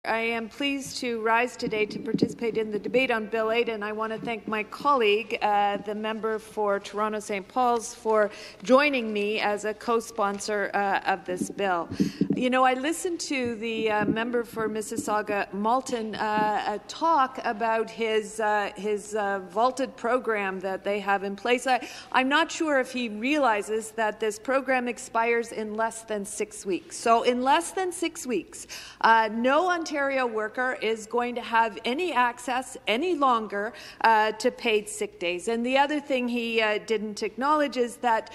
I am pleased to rise today to participate in the debate on Bill 8, and I want to thank my colleague, the member for Toronto St. Paul's, for joining me as a co-sponsor of this bill. You know, I listened to the member for Mississauga Malton talk about his vaulted program that they have in place. I'm not sure if he realizes that this program expires in less than 6 weeks. So in less than 6 weeks, no Ontario worker is going to have any access any longer to paid sick days. And the other thing he didn't acknowledge is that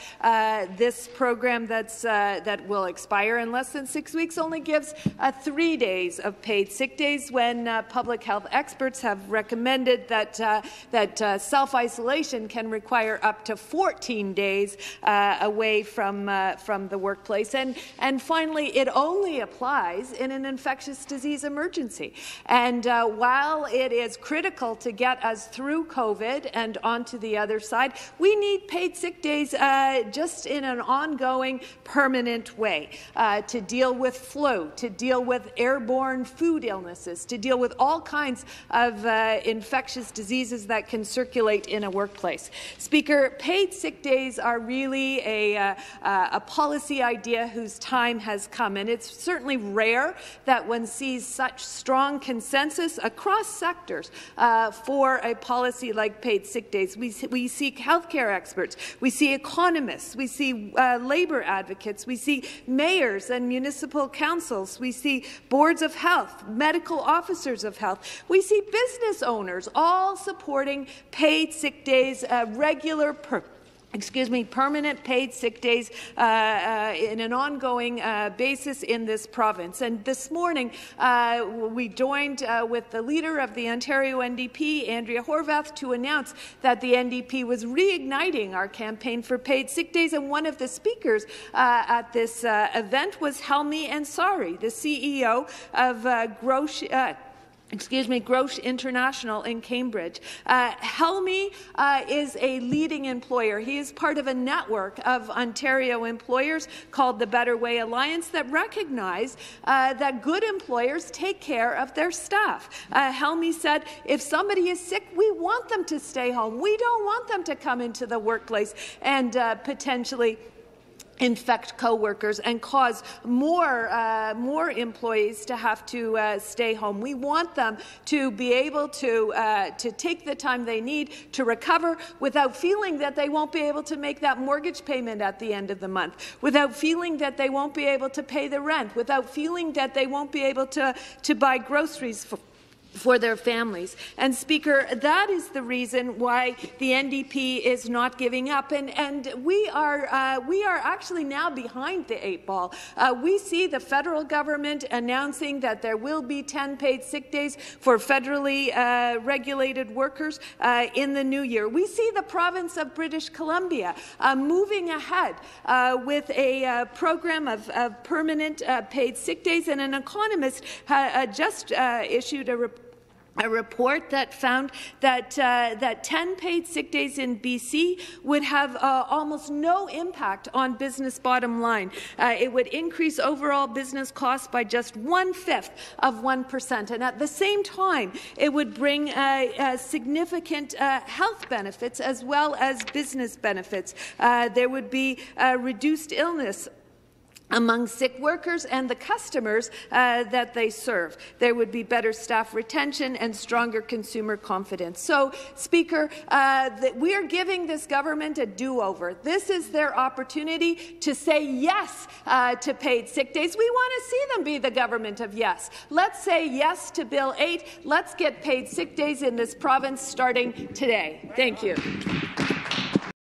this program that will expire in less than 6 weeks only gives 3 days of paid sick days, when public health experts have recommended that self-isolation can require up to 14 days away from the workplace. And finally, it only applies in an infectious disease emergency. And while it is critical to get us through COVID and onto the other side, we need paid sick days just in an ongoing, permanent way to deal with flu, to deal with airborne food illnesses, to deal with all kinds of infectious diseases that can circulate in a workplace. Speaker, paid sick days are really a policy idea whose time has come, and it's certainly rare that one sees such strong consensus across sectors for a policy like paid sick days. We seek healthcare experts, we see economists, we see labour advocates, we see mayors and municipal councils, we see boards of health, medical officers of health, we see business owners all supporting paid sick days, permanent paid sick days in an ongoing basis in this province. And this morning, we joined with the leader of the Ontario NDP, Andrea Horwath, to announce that the NDP was reigniting our campaign for paid sick days. And one of the speakers at this event was Helmy Ansari, the CEO of Grosh International in Cambridge. Helmy is a leading employer. He is part of a network of Ontario employers called the Better Way Alliance that recognize that good employers take care of their staff. Helmy said, if somebody is sick, we want them to stay home. We don't want them to come into the workplace and potentially infect co-workers and cause more employees to have to stay home. We want them to be able to take the time they need to recover without feeling that they won't be able to make that mortgage payment at the end of the month, without feeling that they won't be able to pay the rent, without feeling that they won't be able to buy groceries for their families. And Speaker, that is the reason why the NDP is not giving up, and we are actually now behind the 8 ball. We see the federal government announcing that there will be 10 paid sick days for federally regulated workers in the new year. We see the province of British Columbia moving ahead with a program of permanent paid sick days, and an economist just issued a report that found that 10 paid sick days in BC would have almost no impact on business bottom line. It would increase overall business costs by just 1/5 of 1%, and at the same time, it would bring significant health benefits as well as business benefits. There would be reduced illness among sick workers and the customers that they serve. There would be better staff retention and stronger consumer confidence. So, Speaker, we are giving this government a do-over. This is their opportunity to say yes to paid sick days. We want to see them be the government of yes. Let's say yes to Bill 8. Let's get paid sick days in this province starting today. Thank you.